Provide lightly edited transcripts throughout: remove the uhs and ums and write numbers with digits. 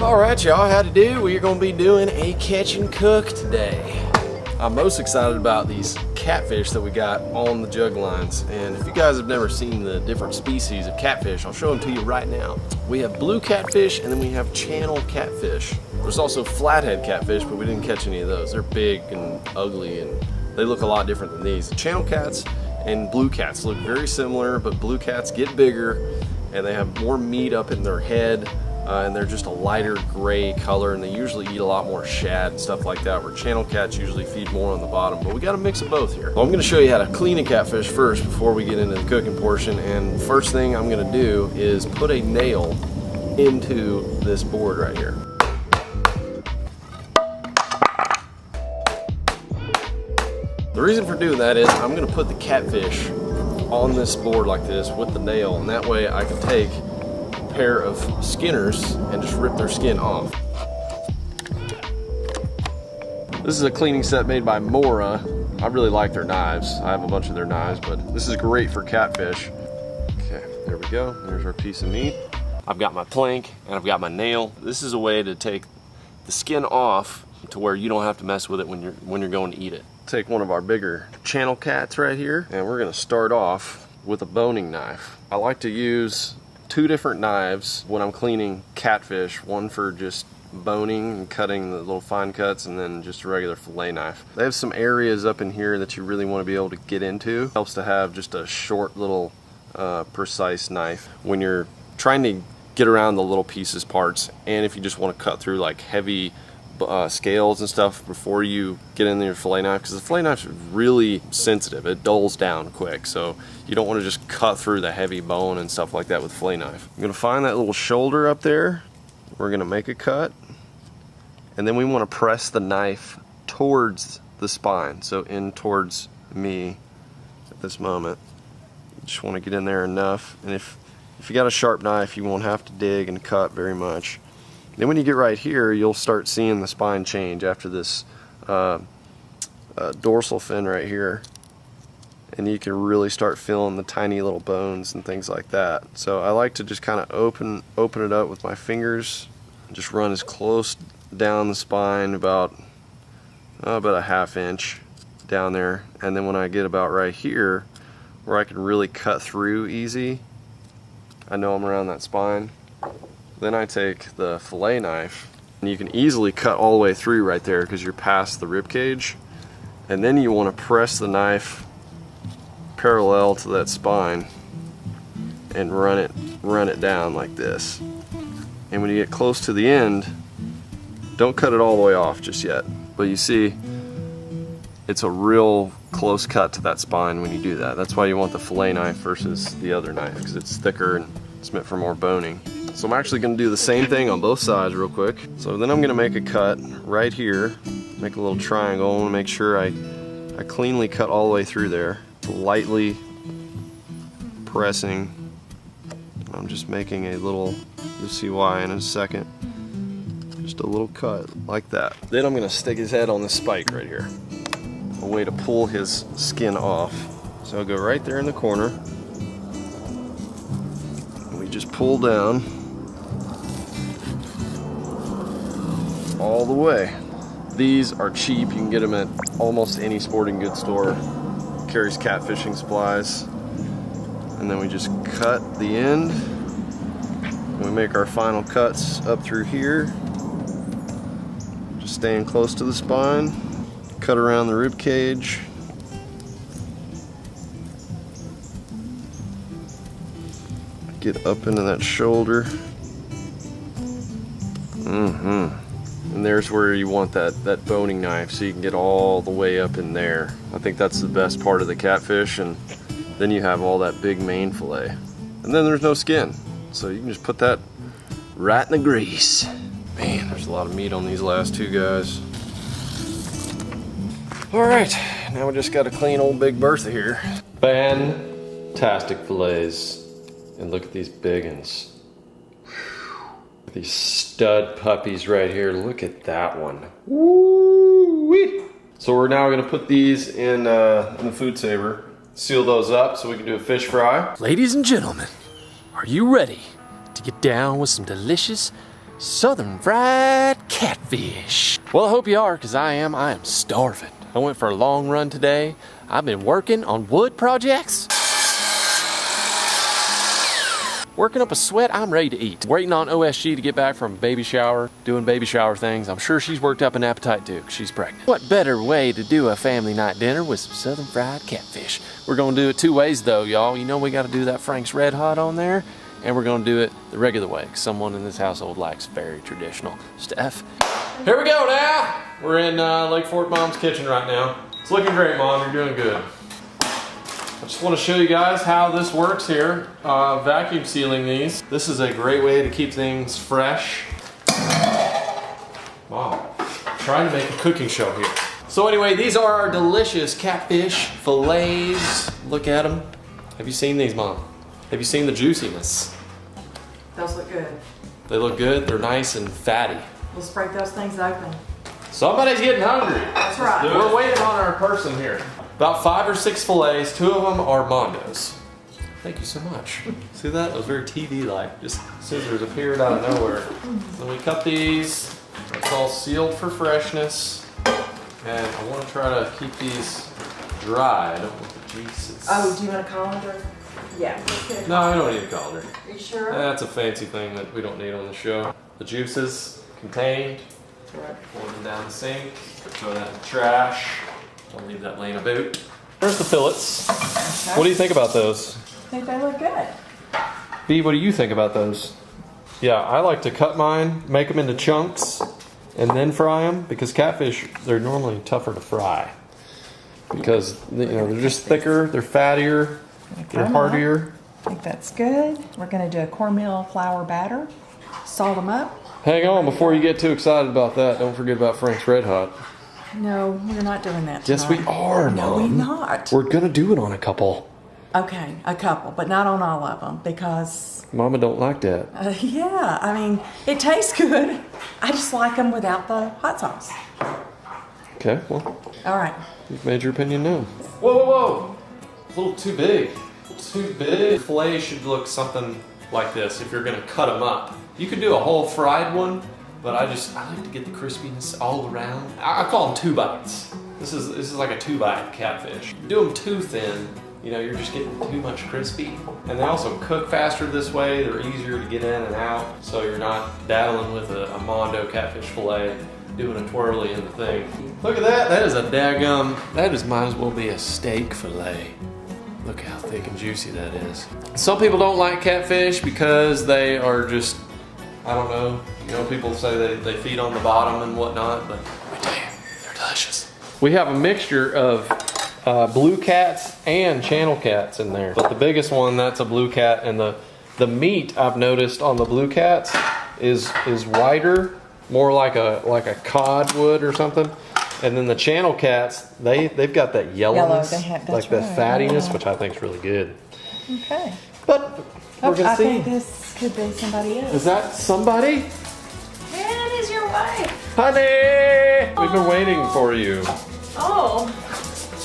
Alright y'all, how to do? We're going to be doing a catch and cook today. I'm most excited about these catfish that we got on the jug lines. And if you guys have never seen the different species of catfish, I'll show them to you right now. We have blue catfish and then we have channel catfish. There's also flathead catfish, but we didn't catch any of those. They're big and ugly and they look a lot different than these. The channel cats and blue cats look very similar, but blue cats get bigger and they have more meat up in their head. And they're just a lighter gray color, and they usually eat a lot more shad and stuff like that, where channel cats usually feed more on the bottom, but we got a mix of both here. Well, I'm going to show you how to clean a catfish first before we get into the cooking portion, and first thing I'm going to do is put a nail into this board right here. The reason for doing that is I'm going to put the catfish on this board like this with the nail, and that way I can take pair of skinners and just rip their skin off. This is a cleaning set made by Mora. I really like their knives. I have a bunch of their knives, but this is great for catfish. Okay, there we go. There's our piece of meat. I've got my plank and I've got my nail. This is a way to take the skin off to where you don't have to mess with it when you're going to eat it. Take one of our bigger channel cats right here, and we're gonna start off with a boning knife. I like to use two different knives when I'm cleaning catfish, one for just boning and cutting the little fine cuts, and then just a regular fillet knife. They have some areas up in here that you really want to be able to get into. Helps to have just a short little precise knife when you're trying to get around the little pieces parts, and if you just want to cut through like heavy scales and stuff before you get in your fillet knife, because the fillet knife is really sensitive. It dulls down quick, so you don't want to just cut through the heavy bone and stuff like that with fillet knife. I'm going to find that little shoulder up there. We're going to make a cut, and then we want to press the knife towards the spine, so in towards me at this moment. You just want to get in there enough, and if you got a sharp knife, you won't have to dig and cut very much. Then when you get right here, you'll start seeing the spine change after this dorsal fin right here, and you can really start feeling the tiny little bones and things like that. So I like to just kind of open it up with my fingers and just run as close down the spine about a ½ inch down there, and then when I get about right here where I can really cut through easy, I know I'm around that spine. Then I take the fillet knife, and you can easily cut all the way through right there because you're past the rib cage, and then you want to press the knife parallel to that spine and run it down like this. And when you get close to the end, don't cut it all the way off just yet, but you see it's a real close cut to that spine when you do that. That's why you want the fillet knife versus the other knife, because it's thicker and it's meant for more boning. So I'm actually going to do the same thing on both sides real quick. So then I'm going to make a cut right here, make a little triangle. I want to make sure I cleanly cut all the way through there, lightly pressing. I'm just making a little, you'll see why in a second, just a little cut like that. Then I'm going to stick his head on this spike right here, a way to pull his skin off. So I'll go right there in the corner, and we just pull down all the way. These are cheap. You can get them at almost any sporting goods store. Carries catfishing supplies. And then we just cut the end. We make our final cuts up through here. Just staying close to the spine. Cut around the rib cage. Get up into that shoulder. And there's where you want that boning knife, so you can get all the way up in there. I think that's the best part of the catfish, and then you have all that big main fillet. And then there's no skin, so you can just put that right in the grease. Man, there's a lot of meat on these last two guys. All right, now we just got to clean old Big Bertha here. Fantastic fillets. And look at these big ones. These stud puppies right here. Look at that one. Woo-wee. So we're now going to put these in the food saver, seal those up so we can do a fish fry. Ladies and gentlemen, are you ready to get down with some delicious Southern fried catfish. Well, I hope you are, because I am. I am starving. I went for a long run today. I've been working on wood projects. Working up a sweat, I'm ready to eat. Waiting on OSG to get back from baby shower, doing baby shower things. I'm sure she's worked up an appetite too, 'cause she's pregnant. What better way to do a family night dinner with some southern fried catfish? We're gonna do it 2 ways though, y'all. You know we gotta do that Frank's Red Hot on there, and we're gonna do it the regular way, 'cause someone in this household likes very traditional stuff. Here we go now. We're in Lake Fork Mom's kitchen right now. It's looking great, Mom, you're doing good. I just want to show you guys how this works here. Vacuum sealing these. This is a great way to keep things fresh. Wow, trying to make a cooking show here. So anyway, these are our delicious catfish fillets. Look at them. Have you seen these, Mom? Have you seen the juiciness? Those look good. They look good. They're nice and fatty. Let's break those things open. Somebody's getting hungry. That's right. We're waiting on our person here. About 5 or 6 fillets, 2 of them are Mondos. Thank you so much. See that? It was very TV-like. Just scissors appeared out of nowhere. So we cut these. It's all sealed for freshness. And I want to try to keep these dry. I don't want the juices. Oh, do you want a colander? Yeah. Let's get a No, I don't need a colander. Are you sure? That's a fancy thing that we don't need on the show. The juices contained. Right. Pour them down the sink. Throw that in the trash. Don't leave that laying about. There's the fillets. Okay. What do you think about those? I think they look good. B, what do you think about those? Yeah, I like to cut mine, make them into chunks, and then fry them, because catfish, they're normally tougher to fry. Because, you know, they're just thicker, they're fattier, they're hardier. I think that's good. We're going to do a cornmeal flour batter. Salt them up. Hang on, before you get too excited about that, don't forget about Frank's Red Hot. No, we're not doing that tonight. Yes, we are, No, Mom. we're not. We're gonna do it on a couple. Okay, a couple, but not on all of them, because... Mama don't like that. Yeah, I mean, it tastes good. I just like them without the hot sauce. Okay, well, All right. you've made your opinion known. Whoa, whoa, whoa! A little too big. A little too big. Filet should look something like this if you're gonna cut them up. You could do a whole fried one, but I like to get the crispiness all around. I call them 2 bites. This is like a 2-bite catfish. Do them too thin, you know, you're just getting too much crispy. And they also cook faster this way. They're easier to get in and out, so you're not daddling with a Mondo catfish fillet, doing a twirly in the thing. Look at that. That is a daggum. That might as well be a steak fillet. Look how thick and juicy that is. Some people don't like catfish because they are just, I don't know. You know, people say they feed on the bottom and whatnot, but I tell you, they're delicious. We have a mixture of blue cats and channel cats in there. But the biggest one, that's a blue cat, and the meat I've noticed on the blue cats is whiter, more like a cod would or something. And then the channel cats, they've got that yellowness, like that fattiness, which I think is really good. Okay. But we're gonna I see. think this could be somebody else. Is that somebody? Yeah, it is your wife. Honey! We've been waiting for you. Oh,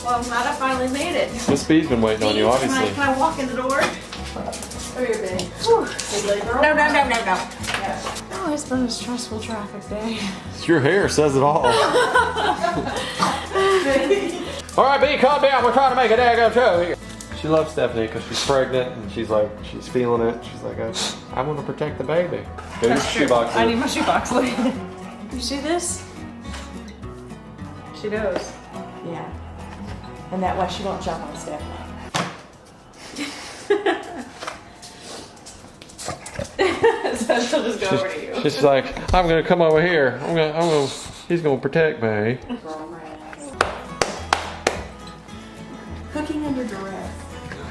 well, I'm glad I finally made it. Miss B's been waiting on you, obviously. Can I walk in the door? Come here, baby. Big girl. No. Oh, it's been a stressful traffic day. Your hair says it all. All right, B, calm down. We're trying to make a daggone show here. She loves Stephanie because she's pregnant and she's feeling it. She's like, I want to protect the baby. Go to your shoebox. I need my shoebox. Look. You see this? She knows. Yeah. And that way she won't jump on Stephanie. So she'll just go over to you. She's like, I'm gonna come over here. He's gonna protect me. Cooking under duress.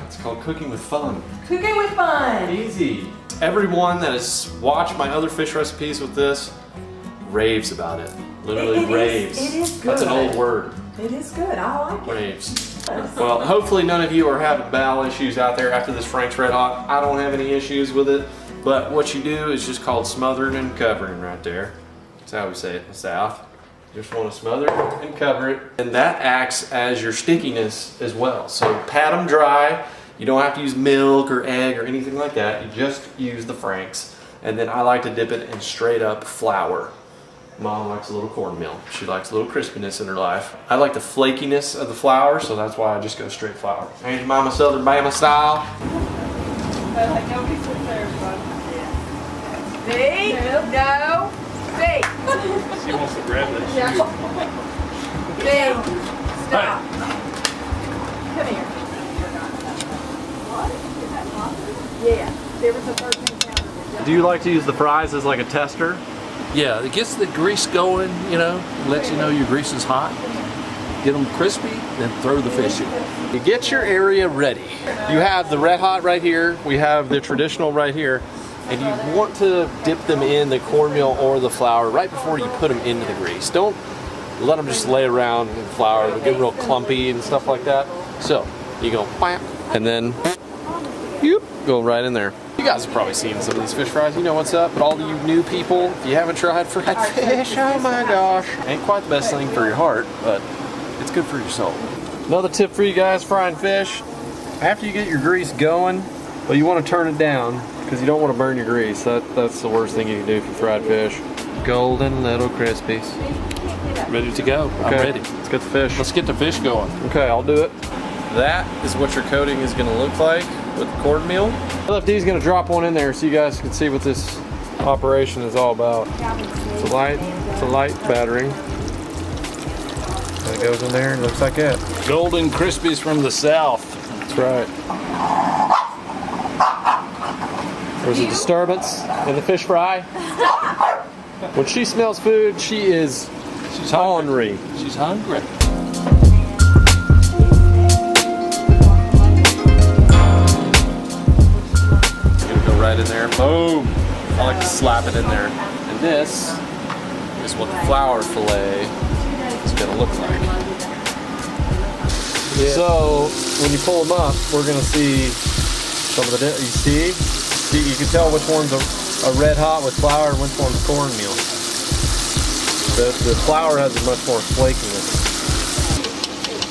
It's called cooking with fun. Cooking with fun. Easy. Everyone that has watched my other fish recipes with this raves about it. Literally raves. It is good. That's an old word. It is good. I like it. Raves. Well, hopefully none of you are having bowel issues out there after this Frank's Red Hot. I don't have any issues with it. But what you do is just called smothering and covering right there. That's how we say it in the South. You just want to smother it and cover it. And that acts as your stickiness as well. So pat them dry. You don't have to use milk or egg or anything like that. You just use the Frank's. And then I like to dip it in straight up flour. Mom likes a little cornmeal. She likes a little crispiness in her life. I like the flakiness of the flour, so that's why I just go straight flour. Ain't Mama Southern Bama style? Like nobody sits there, everybody. B? No. B. She wants to grab that Yeah. shoe. B. Stop. Come here. Yeah. There was a 13 pounder. Do you like to use the fries as like a tester? Yeah, it gets the grease going, you know, lets you know your grease is hot. Get them crispy, then throw the fish in. You get your area ready. You have the red hot right here. We have the traditional right here. And you want to dip them in the cornmeal or the flour right before you put them into the grease. Don't let them just lay around in flour. They get real clumpy and stuff like that. So you go bam, and then you go right in there. You guys have probably seen some of these fish fries. You know what's up. But all you new people, if you haven't tried fried fish, oh my gosh. Ain't quite the best thing for your heart, but it's good for your soul. Another tip for you guys frying fish. After you get your grease going, well, you want to turn it down because you don't want to burn your grease. That's the worst thing you can do for fried fish. Golden little crispies. Ready to go. I'm ready. Let's get the fish. Let's get the fish going. Okay, I'll do it. That is what your coating is going to look like with cornmeal. LFD's going to drop one in there so you guys can see what this operation is all about. It's a light battering. And it goes in there and looks like that. Golden Crispies from the south. That's right. There's a disturbance in the fish fry. When she smells food, she's hungry. She's hungry. Right in there, boom. I like to slap it in there. And this is what the flour fillet is gonna look like. Yeah. So when you pull them up, we're gonna see some of the, you see, you can tell which one's a red hot with flour and which one's cornmeal. The flour has a much more flakiness.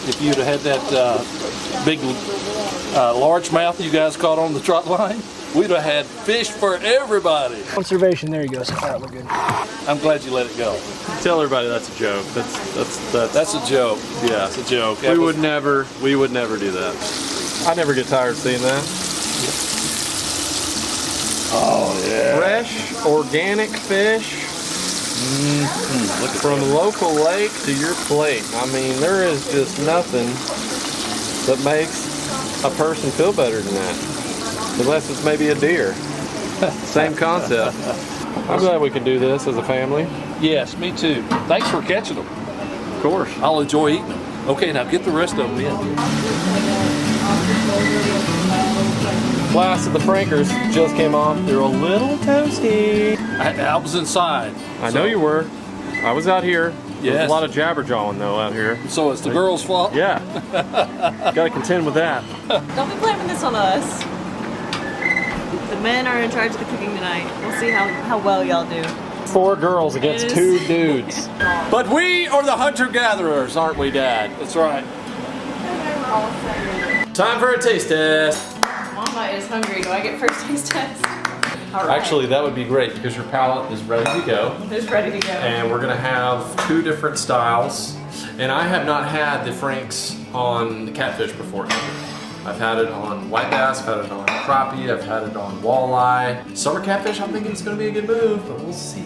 If you'd have had that big largemouth you guys caught on the trot line, we'd have had fish for everybody. Conservation, there you go. So far, we're good. I'm glad you let it go. Tell everybody that's a joke. That's a joke. Yeah, It's a joke. we would never do that. I never get tired of seeing that. Oh yeah. Fresh, organic fish from local lake to your plate. I mean, there is just nothing that makes a person feel better than that. Unless it's maybe a deer. Same concept. I'm glad we can do this as a family. Yes, me too. Thanks for catching them. Of course. I'll enjoy eating them. Okay, now get the rest of them in. Glass of the Frankers just came off. They're a little toasty. I was inside. I know you were. I was out here. There's Yes. a lot of jabberjawing though out here. So it's the girl's fault? Yeah. Gotta contend with that. Don't be blaming this on us. The men are in charge of the cooking tonight. We'll see how well y'all do. 4 girls against It is. 2 dudes. But we are the hunter-gatherers, aren't we, Dad? That's right. Time for a taste test. Mama is hungry. Do I get first taste test? All right. Actually, that would be great because your palate is ready to go. It's ready to go. And we're gonna have 2 different styles. And I have not had the Franks on the catfish before. I've had it on white bass, I've had it on crappie, I've had it on walleye. Summer catfish, I'm thinking it's gonna be a good move, but we'll see.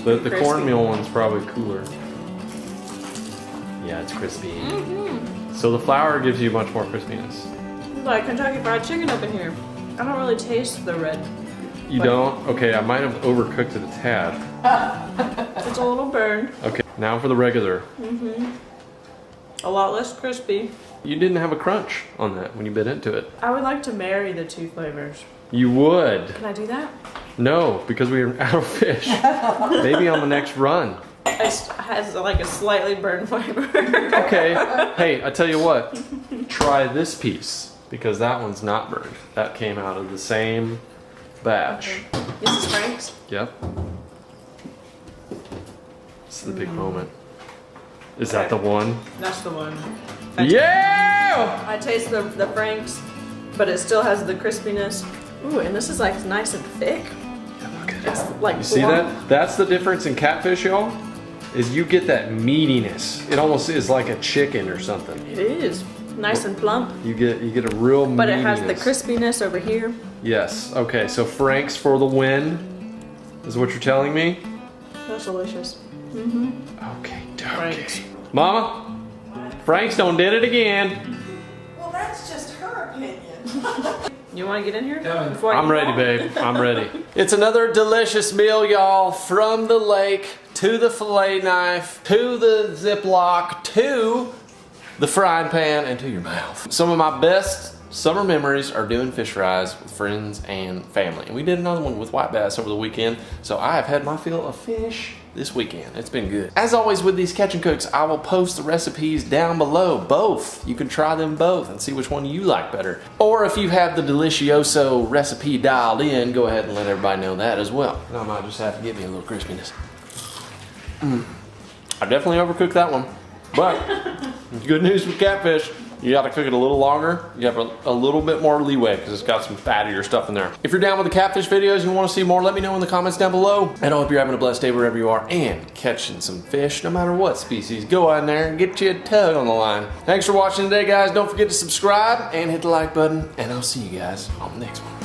The cornmeal one's probably cooler. Yeah, it's crispy. So the flour gives you much more crispiness. Like Kentucky Fried Chicken up in here. I don't really taste the red. You don't? Okay, I might have overcooked it a tad. It's a little burned. Okay, now for the regular. A lot less crispy. You didn't have a crunch on that when you bit into it. I would like to marry the 2 flavors. You would. Can I do that? No, because we are out of fish. Maybe on the next run. It has like a slightly burned flavor. Okay, hey, I tell you what. Try this piece, because that one's not burned. That came out of the same batch. This is Frank's. Yep. This is the big moment. Is that the one? That's the one. Yeah! I taste the Frank's, but it still has the crispiness. Ooh, and this is like nice and thick. It's like You see that? That's the difference in catfish, y'all. Is you get that meatiness. It almost is like a chicken or something. It is nice and plump. You get a real But meatiness. it has the crispiness over here. Yes. Okay. So Frank's for the win, is what you're telling me. That's delicious. Okay. Frank's. Mama, Frank's done did it again. Well, that's just her opinion. You want to get in here? I'm ready, babe. I'm ready. It's another delicious meal, y'all. From the lake to the fillet knife to the Ziploc to the frying pan and to your mouth. Some of my best summer memories are doing fish fries with friends and family. And we did another one with white bass over the weekend. So I have had my fill of fish this weekend. It's been good. As always with these catch and cooks, I will post the recipes down below, both. You can try them both and see which one you like better. Or if you have the Delicioso recipe dialed in, go ahead and let everybody know that as well. And I might just have to give me a little crispiness. I definitely overcooked that one. But good news with catfish, you gotta cook it a little longer. You have a little bit more leeway because it's got some fattier stuff in there. If you're down with the catfish videos and you want to see more, let me know in the comments down below. And I hope you're having a blessed day wherever you are and catching some fish, no matter what species. Go out there and get you a tug on the line. Thanks for watching today, guys. Don't forget to subscribe and hit the like button. And I'll see you guys on the next one.